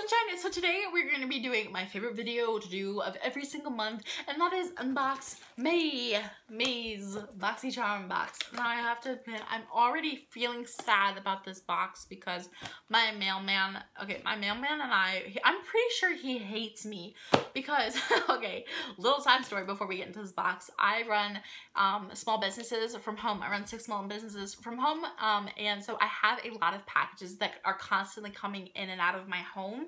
sunshine. So today we're going to be doing my favorite video to do of every single month, and that is unbox May's Boxycharm box. Now I have to admit, I'm already feeling sad about this box because my mailman and I'm pretty sure he hates me because, okay, little side story before we get into this box. I run small businesses from home. I run 6 small businesses from home, and so I have a lot of packages that are constantly coming in and out of my home.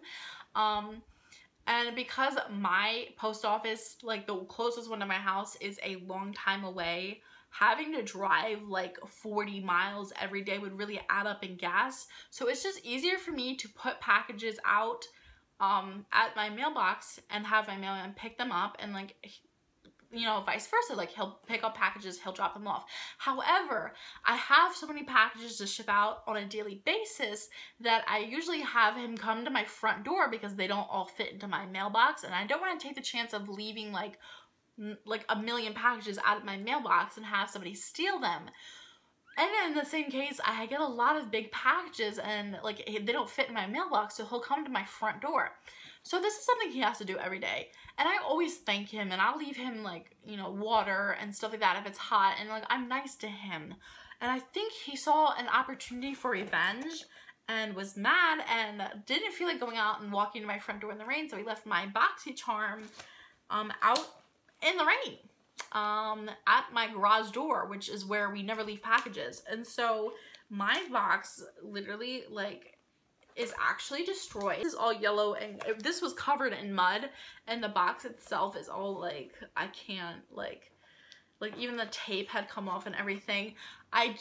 And because my post office, like the closest one to my house, is a long time away, having to drive like 40 miles every day would really add up in gas. So it's just easier for me to put packages out at my mailbox and have my mailman pick them up, and like, you know, vice versa. Like, he'll pick up packages, he'll drop them off. However, I have so many packages to ship out on a daily basis that I usually have him come to my front door because they don't all fit into my mailbox, and I don't want to take the chance of leaving like a million packages out of my mailbox and have somebody steal them. And in the same case, I get a lot of big packages and like they don't fit in my mailbox, so he'll come to my front door. So this is something he has to do every day. And I always thank him, and I'll leave him like, you know, water and stuff like that if it's hot, and like I'm nice to him. And I think he saw an opportunity for revenge and was mad and didn't feel like going out and walking to my front door in the rain, so he left my Boxycharm out in the rain at my garage door, which is where we never leave packages. And so my box literally like is actually destroyed. This is all yellow, and this was covered in mud, and the box itself is all like, I can't, like even the tape had come off and everything.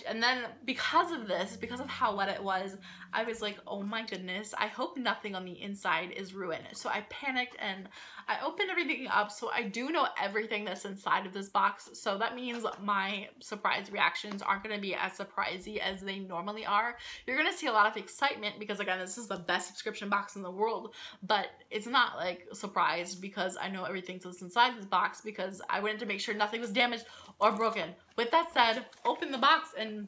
And then because of this, because of how wet it was, I was like, oh my goodness, I hope nothing on the inside is ruined. So I panicked and I opened everything up. So I do know everything that's inside of this box. So that means my surprise reactions aren't going to be as surprisey as they normally are. You're going to see a lot of excitement because, again, this is the best subscription box in the world, but it's not like a surprise because I know everything that's inside this box because I wanted to make sure nothing was damaged or broken. With that said, open the box and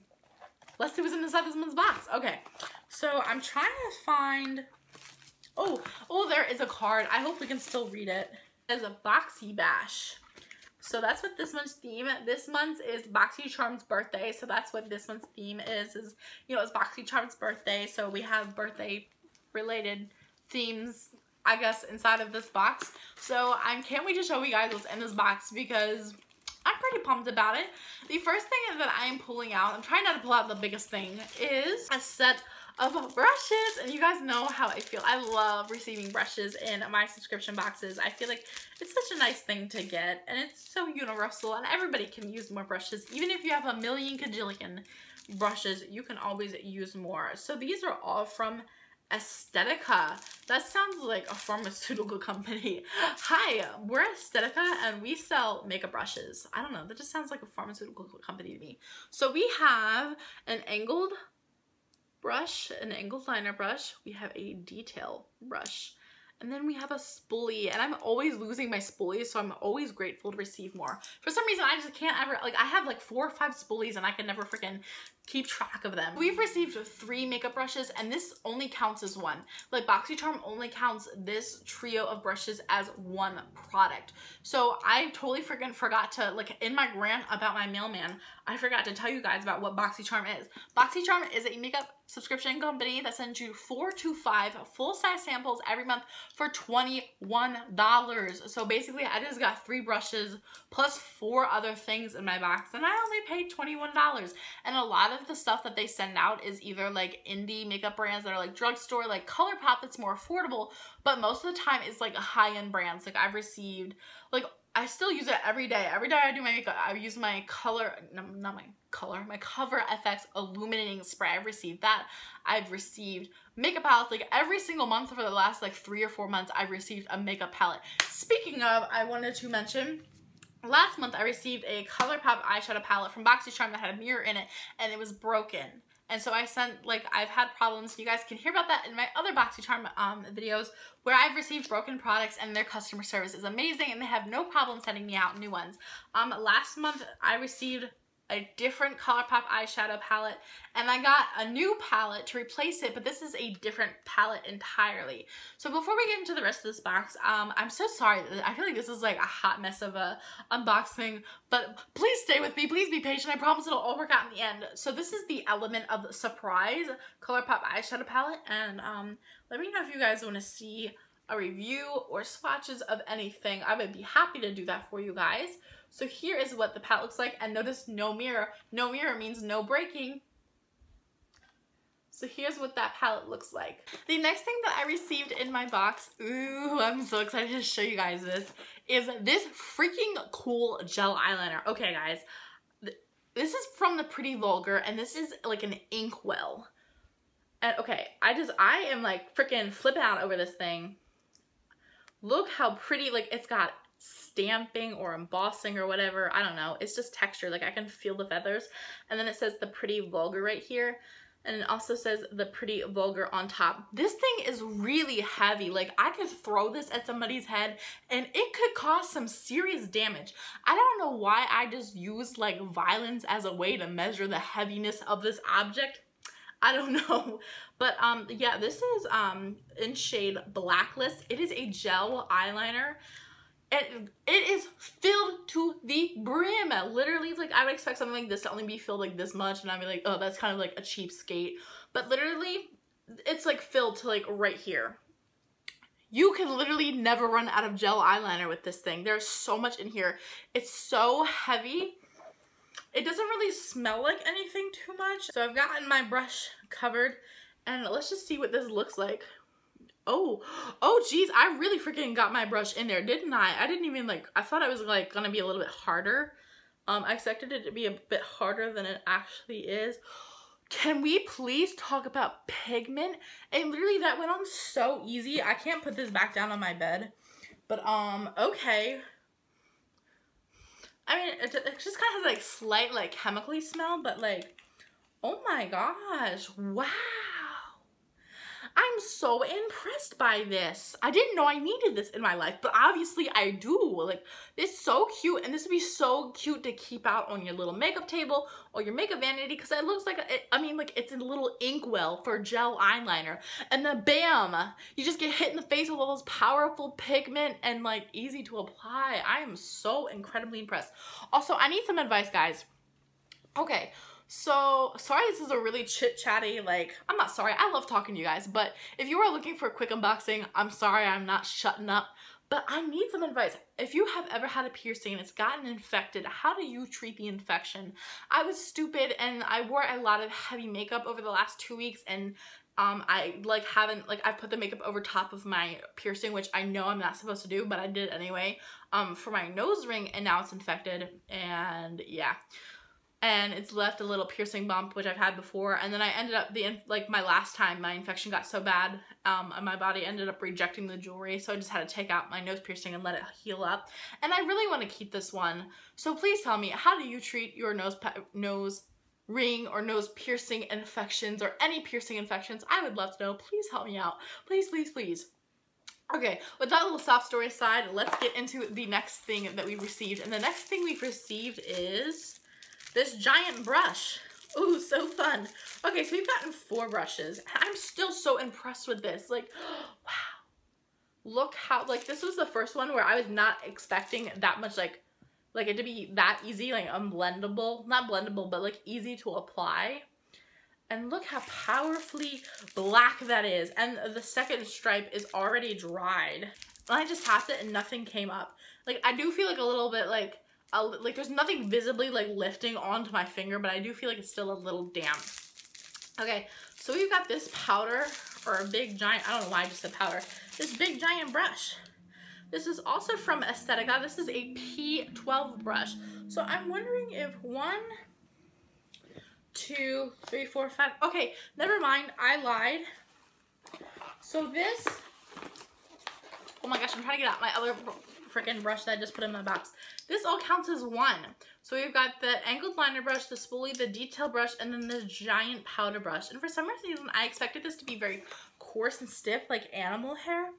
let's see what's inside this month's box. Okay, so I'm trying to find, oh, there is a card. I hope we can still read it. There's a Boxy Bash. So that's what this month's theme. This month is Boxycharm's birthday. So that's what this month's theme is, you know, it's Boxycharm's birthday. So we have birthday related themes, I guess, inside of this box. So I can't wait to show you guys what's in this box because I'm pretty pumped about it. The first thing that I am pulling out, I'm trying not to pull out the biggest thing, is a set of brushes. And you guys know how I feel. I love receiving brushes in my subscription boxes. I feel like it's such a nice thing to get, and it's so universal, and everybody can use more brushes. Even if you have a million cajillion brushes, you can always use more. So these are all from Aesthetica. That sounds like a pharmaceutical company. Hi, we're Aesthetica and we sell makeup brushes. I don't know, that just sounds like a pharmaceutical company to me. So we have an angled brush, an angled liner brush. We have a detail brush. And then we have a spoolie, and I'm always losing my spoolies, so I'm always grateful to receive more. For some reason, I just can't ever, like, I have like 4 or 5 spoolies and I can never freaking keep track of them. We've received 3 makeup brushes, and this only counts as one. Like, Boxycharm only counts this trio of brushes as one product. So I totally freaking forgot to, like, in my rant about my mailman, I forgot to tell you guys about what Boxycharm is. Boxycharm is a makeup subscription company that sends you 4 to 5 full-size samples every month for $21. So basically, I just got 3 brushes plus 4 other things in my box, and I only paid $21. And a lot of the stuff that they send out is either like indie makeup brands that are like drugstore, like ColourPop, that's more affordable, but most of the time it's like high-end brands. Like, I've received, like, I still use it every day. Every day I do my makeup, I use my my Cover FX illuminating spray. I've received that. I've received makeup palettes. Like, every single month for the last like 3 or 4 months, I've received a makeup palette. Speaking of, I wanted to mention, last month I received a ColourPop eyeshadow palette from Boxycharm that had a mirror in it, and it was broken. And so I sent, like, I've had problems. You guys can hear about that in my other Boxycharm videos where I've received broken products, and their customer service is amazing, and they have no problem sending me out new ones. Last month I received a different ColourPop eyeshadow palette, and I got a new palette to replace it, but this is a different palette entirely. So before we get into the rest of this box, I'm so sorry. I feel like this is like a hot mess of a unboxing, but please stay with me. Please be patient. I promise it'll all work out in the end. So this is the Element of Surprise ColourPop eyeshadow palette, and let me know if you guys want to see a review or swatches of anything. I would be happy to do that for you guys. So here is what the palette looks like, and notice no mirror. No mirror means no breaking. So here's what that palette looks like. The next thing that I received in my box, ooh, I'm so excited to show you guys this, is this freaking cool gel eyeliner. Okay guys, this is from the Pretty Vulgar, and this is like an inkwell. And okay, I am like freaking flipping out over this thing. Look how pretty, like it's got stamping or embossing or whatever, I don't know, it's just texture, like I can feel the feathers. And then it says the Pretty Vulgar right here, and it also says the Pretty Vulgar on top. This thing is really heavy, like I could throw this at somebody's head and it could cause some serious damage. I don't know why I just use like violence as a way to measure the heaviness of this object. I don't know, but yeah, this is in shade Blacklist. It is a gel eyeliner. And it is filled to the brim. Literally, like I would expect something like this to only be filled like this much, and I'd be like, oh, that's kind of like a cheapskate. But literally, it's like filled to like right here. You can literally never run out of gel eyeliner with this thing. There's so much in here. It's so heavy. It doesn't really smell like anything too much. So I've gotten my brush covered, and let's just see what this looks like. Oh geez, I really freaking got my brush in there, didn't I? I didn't even like, I thought it was like gonna be a little bit harder. I expected it to be a bit harder than it actually is. Can we please talk about pigment? And literally that went on so easy. I can't put this back down on my bed. But okay. I mean, it just kind of has like slight like chemically smell, but like, oh my gosh, wow. I'm so impressed by this. I didn't know I needed this in my life, but obviously I do. Like, it's so cute, and this would be so cute to keep out on your little makeup table or your makeup vanity, because it looks like, I mean, like, it's a little inkwell for gel eyeliner. And then bam, you just get hit in the face with all those powerful pigment and like easy to apply. I am so incredibly impressed. Also, I need some advice, guys. Okay. So, sorry this is a really chit-chatty, like, I'm not sorry, I love talking to you guys, but if you are looking for a quick unboxing, I'm sorry, I'm not shutting up, but I need some advice. If you have ever had a piercing and it's gotten infected, how do you treat the infection? I was stupid and I wore a lot of heavy makeup over the last 2 weeks, and I like haven't, like, I've put the makeup over top of my piercing, which I know I'm not supposed to do, but I did anyway, for my nose ring, and now it's infected, and yeah. And it's left a little piercing bump, which I've had before. And then I ended up, like my last time, my infection got so bad, and my body ended up rejecting the jewelry. So I just had to take out my nose piercing and let it heal up. And I really want to keep this one. So please tell me, how do you treat your nose ring or nose piercing infections or any piercing infections? I would love to know. Please help me out. Please, please, please. Okay, with that little sob story aside, let's get into the next thing that we received. And the next thing we've received is this giant brush. Ooh, so fun. Okay, so we've gotten 4 brushes. I'm still so impressed with this. Like, wow. Look how, like, this was the first one where I was not expecting that much, like it to be that easy, like unblendable. Not blendable, but like easy to apply. And look how powerfully black that is. And the second stripe is already dried. And I just tapped it and nothing came up. Like, I do feel like a little bit like there's nothing visibly like lifting onto my finger, but I do feel like it's still a little damp. Okay, so we've got this powder, or a big giant, I don't know why I just said powder, this big giant brush. This is also from Aesthetica. This is a P12 brush. So I'm wondering if 1, 2, 3, 4, 5, okay, never mind, I lied. So this, oh my gosh, I'm trying to get out my other freaking brush that I just put in my box. This all counts as 1. So we've got the angled liner brush, the spoolie, the detail brush, and then this giant powder brush. And for some reason, I expected this to be very coarse and stiff, like animal hair.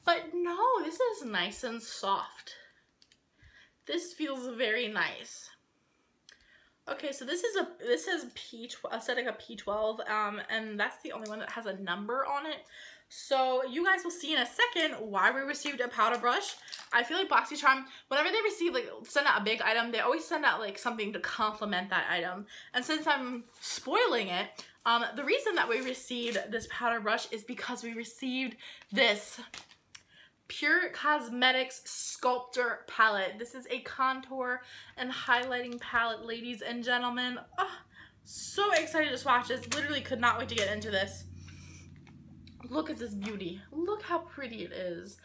But no, this is nice and soft. This feels very nice. Okay, so this is Aesthetica P12, and that's the only one that has a number on it. So you guys will see in a second why we received a powder brush. I feel like BOXCHARM, whenever they receive, like, send out a big item, they always send out, like, something to complement that item. And since I'm spoiling it, the reason that we received this powder brush is because we received this Pure Cosmetics Sculptor palette. This is a contour and highlighting palette, ladies and gentlemen. Oh, so excited to swatch this. Literally could not wait to get into this. Look at this beauty. Look how pretty it is.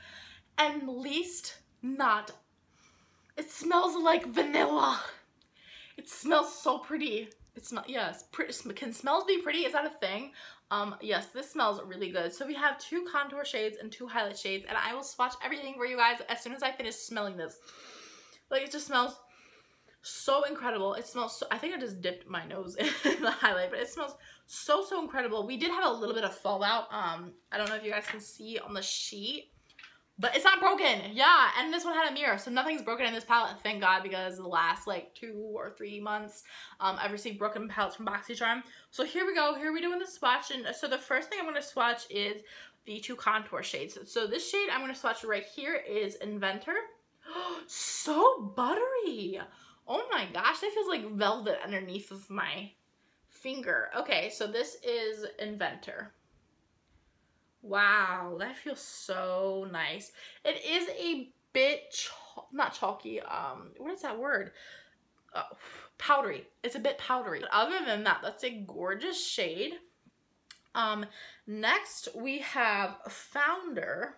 And least not, it smells like vanilla. It smells so pretty. It smells, yes, can smells be pretty? Is that a thing? Yes, this smells really good. So we have 2 contour shades and 2 highlight shades, and I will swatch everything for you guys as soon as I finish smelling this. Like, it just smells so incredible. It smells so, I think I just dipped my nose in the highlight, but it smells so incredible. We did have a little bit of fallout. I don't know if you guys can see on the sheet, but it's not broken. Yeah, and this one had a mirror, so nothing's broken in this palette, thank God, because the last like 2 or 3 months, I've received broken palettes from Boxycharm. So here we go. Here we doing the swatch, and so the first thing I'm going to swatch is the 2 contour shades. So this shade I'm going to swatch right here is Inventor. So buttery. Oh my gosh, that feels like velvet underneath of my finger. Okay, so this is Inventor. Wow, that feels so nice. It is a bit, not chalky, what is that word? Powdery. It's a bit powdery. But other than that, that's a gorgeous shade. Next we have Founder.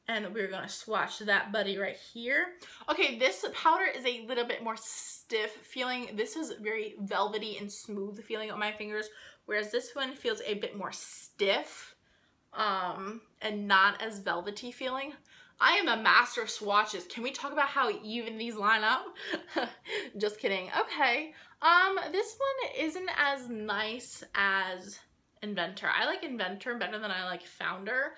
And we're gonna swatch that buddy right here. Okay, this powder is a little bit more stiff feeling. This is very velvety and smooth feeling on my fingers, whereas this one feels a bit more stiff. And not as velvety feeling. I am a master of swatches. Can we talk about how even these line up? Just kidding. Okay. This one isn't as nice as Inventor. I like Inventor better than I like Founder.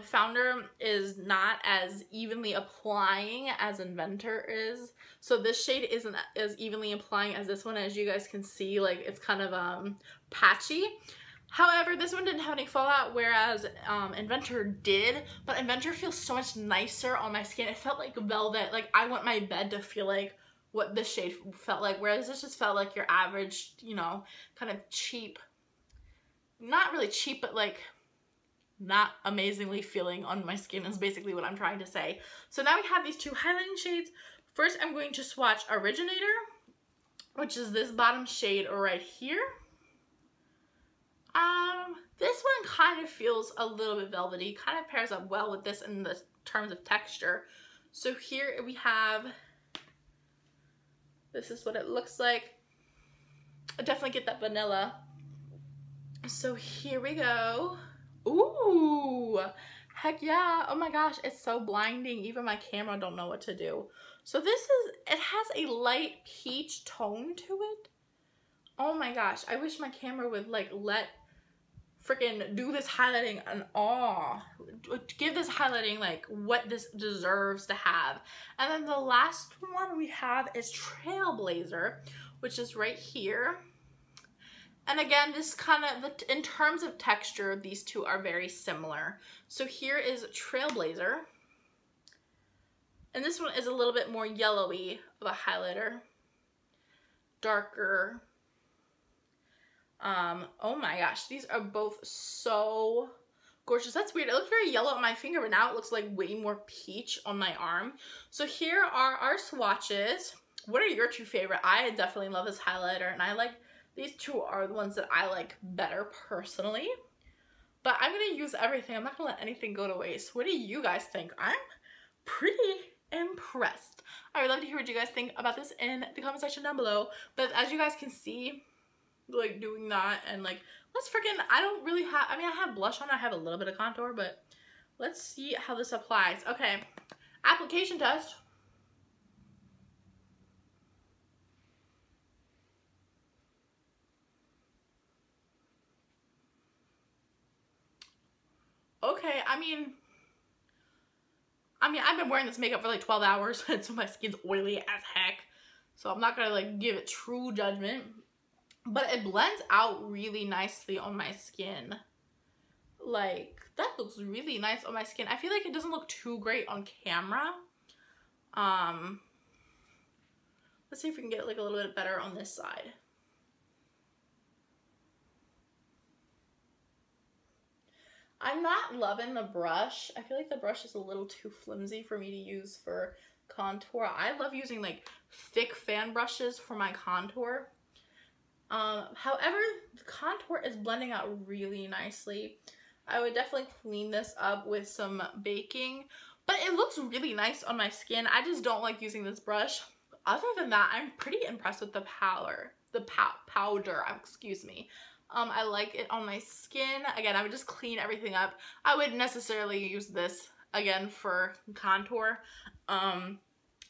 Founder is not as evenly applying as Inventor is. So this shade isn't as evenly applying as this one. As you guys can see, like, it's kind of patchy. However, this one didn't have any fallout, whereas Inventor did, but Inventor feels so much nicer on my skin. It felt like velvet. Like, I want my bed to feel like what this shade felt like, whereas this just felt like your average, you know, kind of cheap, not really cheap, but like not amazingly feeling on my skin is basically what I'm trying to say. So now we have these 2 highlighting shades. First, I'm going to swatch Originator, which is this bottom shade right here. This one kind of feels a little bit velvety, kind of pairs up well with this in the terms of texture. So here we have, this is what it looks like. I definitely get that vanilla. So here we go. Ooh, heck yeah. Oh my gosh, it's so blinding. Even my camera don't know what to do. So this is, it has a light peach tone to it. Oh my gosh, I wish my camera would like let freaking do this highlighting and give this highlighting like what this deserves to have. And then the last one we have is Trailblazer, which is right here. And again, this kind of, in terms of texture, these 2 are very similar. So here is Trailblazer. And this one is a little bit more yellowy of a highlighter. Darker. Oh my gosh, these are both so gorgeous. That's weird. It looked very yellow on my finger, but now it looks like way more peach on my arm. So here are our swatches. What are your 2 favorite? I definitely love this highlighter, and I like, these 2 are the ones that I like better personally. But I'm going to use everything. I'm not going to let anything go to waste. What do you guys think? I'm pretty impressed. I would love to hear what you guys think about this in the comment section down below. But as you guys can see, like, doing that, and like, let's freaking, I don't really have, I mean, I have blush on, I have a little bit of contour, but let's see how this applies. Okay, application test. Okay, I mean, I've been wearing this makeup for like 12 hours, and so my skin's oily as heck. so I'm not gonna like give it true judgment, but it blends out really nicely on my skin. Like, that looks really nice on my skin. I feel like it doesn't look too great on camera. Let's see if we can get like a little bit better on this side. I'm not loving the brush. I feel like the brush is a little too flimsy for me to use for contour. I love using like thick fan brushes for my contour. However, the contour is blending out really nicely. I would definitely clean this up with some baking, but it looks really nice on my skin. I just don't like using this brush. Other than that, I'm pretty impressed with the powder. Excuse me. I like it on my skin. Again, I would just clean everything up. I wouldn't necessarily use this again for contour.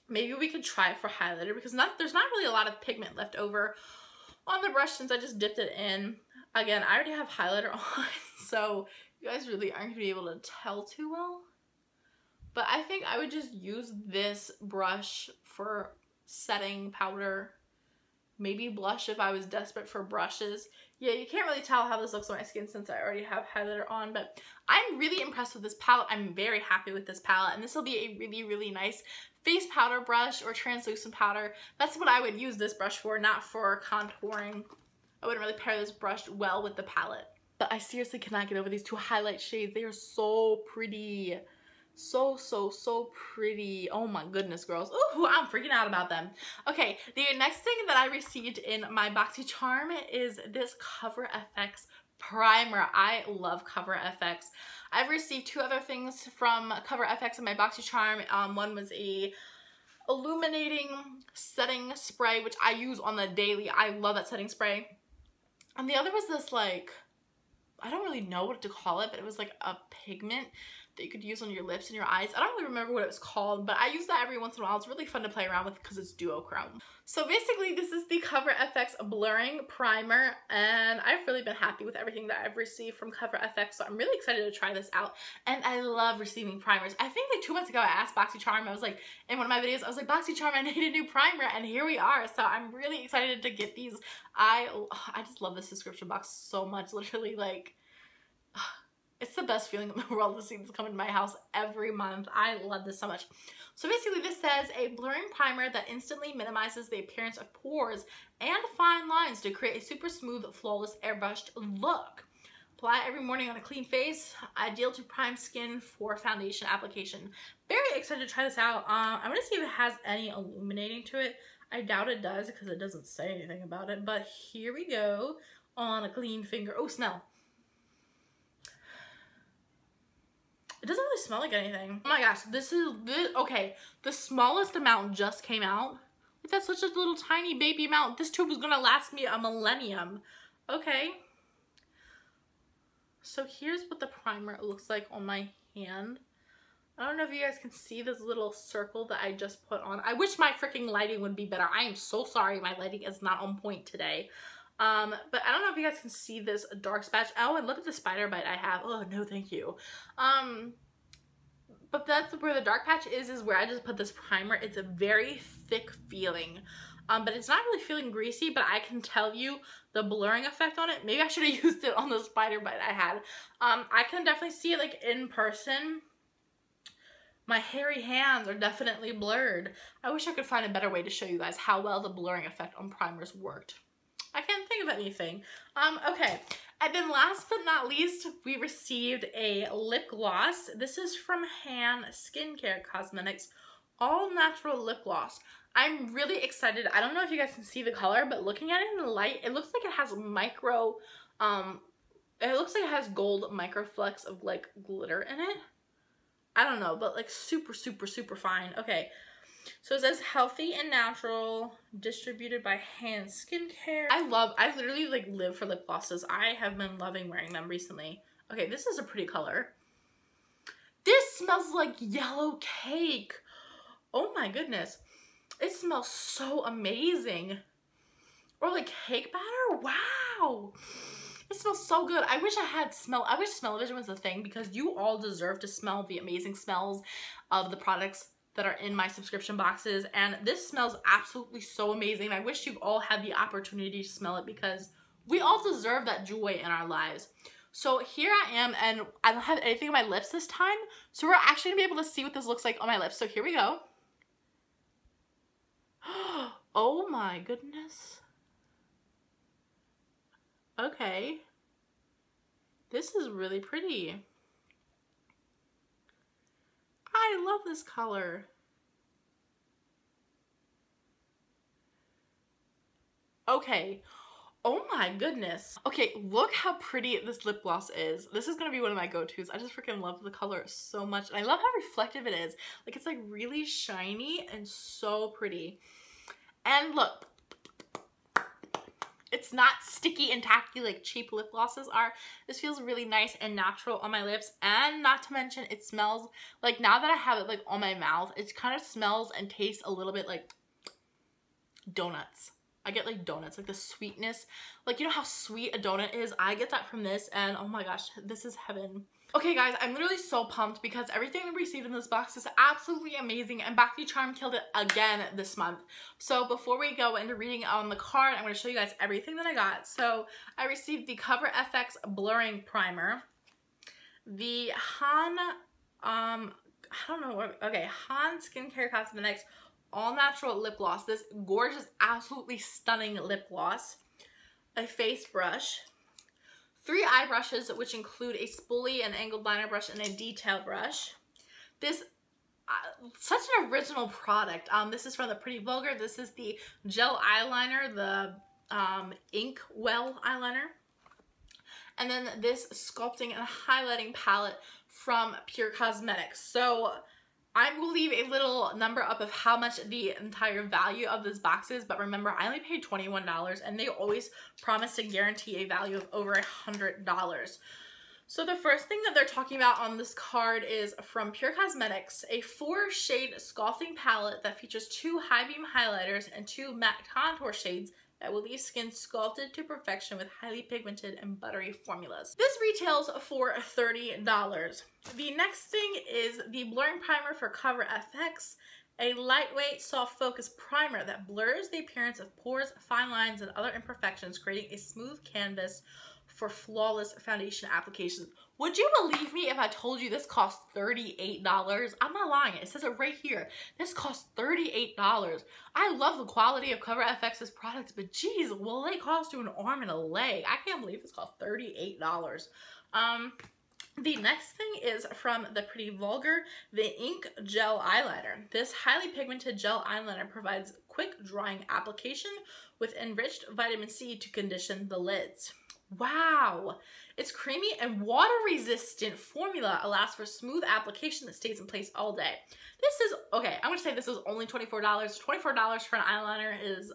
Maybe we could try it for highlighter because there's not really a lot of pigment left over on the brush since I just dipped it in. Again, I already have highlighter on, so you guys really aren't gonna be able to tell too well. But I think I would just use this brush for setting powder, maybe blush if I was desperate for brushes. Yeah, you can't really tell how this looks on my skin since I already have highlighter on, but I'm really impressed with this palette. I'm very happy with this palette, and this will be a really, really nice face powder brush or translucent powder. That's what I would use this brush for, not for contouring. I wouldn't really pair this brush well with the palette. But I seriously cannot get over these two highlight shades. They are so pretty. So, so, so pretty. Oh my goodness, girls. Ooh, I'm freaking out about them. Okay, the next thing that I received in my Boxycharm is this Cover FX primer. I love Cover FX. I've received two other things from Cover FX in my Boxycharm. One was a illuminating setting spray, which I use on the daily. I love that setting spray. And the other was this, like, I don't really know what to call it, but it was like a pigment that you could use on your lips and your eyes. I don't really remember what it was called, but I use that every once in a while. It's really fun to play around with because it's duochrome. So basically, this is the Cover FX Blurring Primer, and I've really been happy with everything that I've received from Cover FX, so I'm really excited to try this out. And I love receiving primers. I think like 2 months ago, I asked Boxycharm, I was like, in one of my videos, I was like, Boxycharm, I need a new primer, and here we are. So I'm really excited to get these. I just love this subscription box so much, literally, like, it's the best feeling in the world to see this come into my house every month. I love this so much. So basically this says a blurring primer that instantly minimizes the appearance of pores and fine lines to create a super smooth, flawless, airbrushed look. Apply every morning on a clean face, ideal to prime skin for foundation application. Very excited to try this out. I want to see if it has any illuminating to it. I doubt it does because it doesn't say anything about it, but here we go on a clean finger. Oh, smell. It doesn't really smell like anything. Oh my gosh, okay, the smallest amount just came out. That's such a little tiny baby amount. This tube is gonna last me a millennium. Okay. So here's what the primer looks like on my hand. I don't know if you guys can see this little circle that I just put on. I wish my freaking lighting would be better. I am so sorry my lighting is not on point today. But I don't know if you guys can see this dark spatch. Oh, and look at the spider bite I have. Oh, no, thank you. But that's where the dark patch is where I just put this primer. It's a very thick feeling. But it's not really feeling greasy, but I can tell you the blurring effect on it. Maybe I should have used it on the spider bite I had. I can definitely see it like in person. My hairy hands are definitely blurred. I wish I could find a better way to show you guys how well the blurring effect on primers worked. I can't think of anything. Okay, and then last but not least, we received a lip gloss. This is from Han Skincare Cosmetics, all natural lip gloss. I'm really excited. I don't know if you guys can see the color, but looking at it in the light, it looks like it has micro, it looks like it has gold micro flecks of like glitter in it. I don't know, but like super, super, super fine. Okay. So it says healthy and natural, distributed by Han Skincare. I literally like live for lip glosses. I have been loving wearing them recently. Okay, this is a pretty color. This smells like yellow cake. Oh my goodness. It smells so amazing. Or like cake batter. Wow. It smells so good. I wish smell-o-vision was a thing because you all deserve to smell the amazing smells of the products that are in my subscription boxes, and this smells absolutely so amazing. I wish you all had the opportunity to smell it because we all deserve that joy in our lives. So here I am, and I don't have anything on my lips this time, so we're actually gonna be able to see what this looks like on my lips. So here we go. Oh my goodness. Okay. This is really pretty. I love this color. Okay. Oh my goodness. Okay, look how pretty this lip gloss is. This is gonna be one of my go-tos. I just freaking love the color so much. And I love how reflective it is. Like, it's like really shiny and so pretty. And look, it's not sticky and tacky like cheap lip glosses are. This feels really nice and natural on my lips, and not to mention it smells like, now that I have it like on my mouth, it kind of smells and tastes a little bit like donuts. I get like donuts, like the sweetness, like, you know how sweet a donut is? I get that from this, and oh my gosh, this is heaven. Okay guys, I'm literally so pumped because everything we received in this box is absolutely amazing, and Boxycharm killed it again this month. So before we go into reading on the card, I'm going to show you guys everything that I got. So I received the Cover FX Blurring Primer, the Han Skincare Cosmetics All Natural Lip Gloss, this gorgeous, absolutely stunning lip gloss, a face brush, 3 eye brushes, which include a spoolie, an angled liner brush, and a detail brush. This, such an original product. This is from the Pretty Vulgar. This is the Gel Eyeliner, the Ink Well Eyeliner. And then this Sculpting and Highlighting Palette from Pure Cosmetics. So I will leave a little number up of how much the entire value of this box is, but remember, I only paid $21, and they always promise to guarantee a value of over $100. So the first thing that they're talking about on this card is from Pure Cosmetics, a 4-shade sculpting palette that features 2 high beam highlighters and 2 matte contour shades that will leave skin sculpted to perfection with highly pigmented and buttery formulas. This retails for $30. The next thing is the Blurring Primer for Cover FX, a lightweight, soft focus primer that blurs the appearance of pores, fine lines, and other imperfections, creating a smooth canvas for flawless foundation application. Would you believe me if I told you this cost $38? I'm not lying. It says it right here. This costs $38. I love the quality of Cover FX's products, but geez, will they cost you an arm and a leg? I can't believe this cost $38. The next thing is from the Pretty Vulgar, the Ink Gel Eyeliner. This highly pigmented gel eyeliner provides quick drying application with enriched vitamin C to condition the lids. Wow! Its creamy and water-resistant formula allows for smooth application that stays in place all day. This is, okay, I'm going to say this is only $24. $24 for an eyeliner is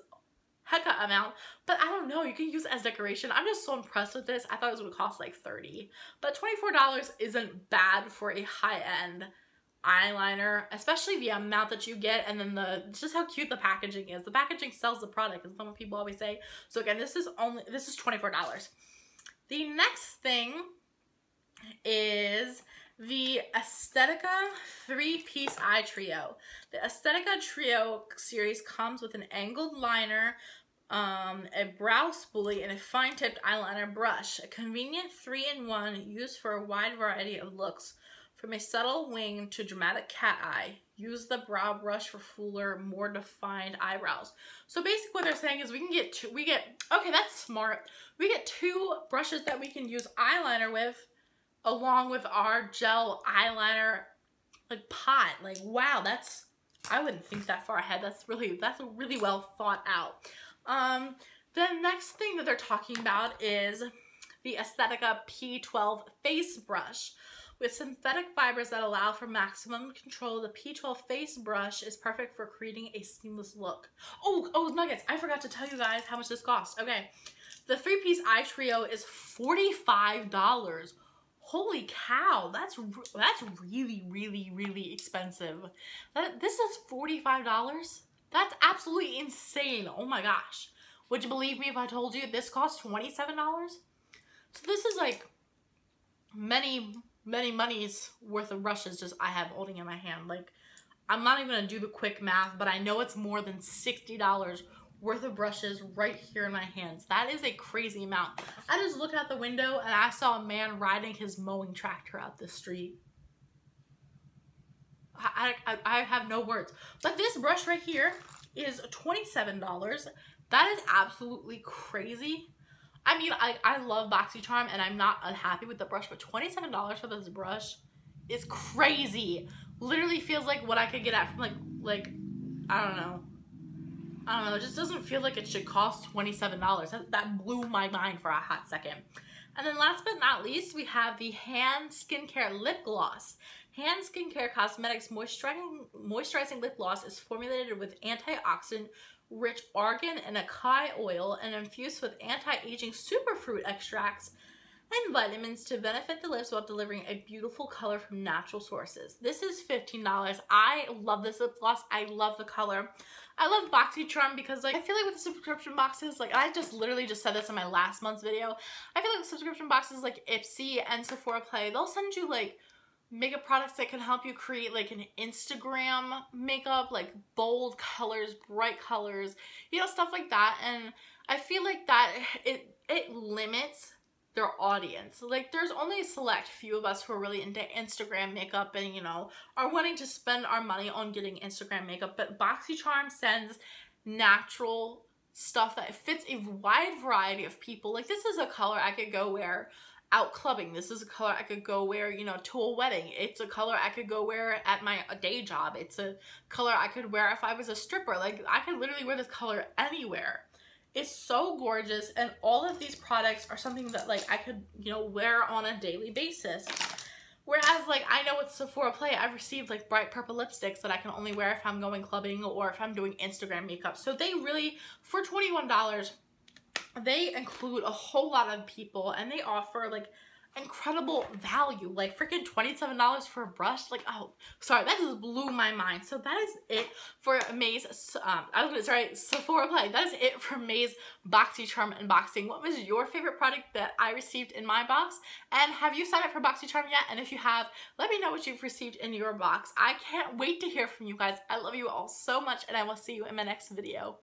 hecka amount, but I don't know, you can use it as decoration. I'm just so impressed with this. I thought it was going to cost like $30, but $24 isn't bad for a high-end eyeliner, especially the amount that you get, and then just how cute the packaging is. The packaging sells the product, is what people always say. So again, this is $24. The next thing is the Aesthetica 3-piece eye trio. The Aesthetica Trio series comes with an angled liner, a brow spoolie, and a fine-tipped eyeliner brush. A convenient 3-in-1 used for a wide variety of looks, from a subtle wing to dramatic cat eye. Use the brow brush for fuller, more defined eyebrows. So basically what they're saying is okay, that's smart. We get 2 brushes that we can use eyeliner with, along with our gel eyeliner like pot. Like, wow, I wouldn't think that far ahead. That's really well thought out. The next thing that they're talking about is the Aesthetica P12 face brush. With synthetic fibers that allow for maximum control, the P12 face brush is perfect for creating a seamless look. Oh, nuggets, I forgot to tell you guys how much this costs. Okay, the 3-piece eye trio is $45. Holy cow, that's really, really, really expensive. This is $45? That's absolutely insane. Oh my gosh. Would you believe me if I told you this costs $27? So this is like many money's worth of brushes just I have holding in my hand. Like, I'm not even gonna do the quick math, but I know it's more than $60 worth of brushes right here in my hands. That is a crazy amount. I just looked out the window and I saw a man riding his mowing tractor out the street. I have no words. But this brush right here is $27. That is absolutely crazy. I mean, I love Boxycharm and I'm not unhappy with the brush, but $27 for this brush is crazy. Literally feels like what I could get at from like I don't know. It just doesn't feel like it should cost $27. That blew my mind for a hot second. And then last but not least, we have the Hand Skincare Lip Gloss. Hand Skincare Cosmetics Moisturizing Lip Gloss is formulated with antioxidant rich argan and acai oil and infused with anti-aging superfruit extracts and vitamins to benefit the lips while delivering a beautiful color from natural sources. This is $15. I love this lip gloss. I love the color. I love Boxycharm because like I feel like with the subscription boxes, like I just literally just said this in my last month's video, I feel like the subscription boxes like Ipsy and Sephora Play, they'll send you like makeup products that can help you create like an Instagram makeup, like bold colors, bright colors, you know, stuff like that. And I feel like that it limits their audience. Like there's only a select few of us who are really into Instagram makeup and, you know, are wanting to spend our money on getting Instagram makeup. But Boxycharm sends natural stuff that fits a wide variety of people. Like this is a color I could go wear out clubbing. This is a color I could go wear, you know, to a wedding. It's a color I could go wear at my day job. It's a color I could wear if I was a stripper. Like I could literally wear this color anywhere. It's so gorgeous, and all of these products are something that like I could, you know, wear on a daily basis. Whereas like I know with Sephora Play, I've received like bright purple lipsticks that I can only wear if I'm going clubbing or if I'm doing Instagram makeup. So they really, for $21, they include a whole lot of people and they offer like incredible value, like freaking $27 for a brush. Like, oh, sorry, that just blew my mind. So that is it for May's, Sephora Play. That is it for May's Boxycharm unboxing. What was your favorite product that I received in my box? And have you signed up for Boxycharm yet? And if you have, let me know what you've received in your box. I can't wait to hear from you guys. I love you all so much, and I will see you in my next video.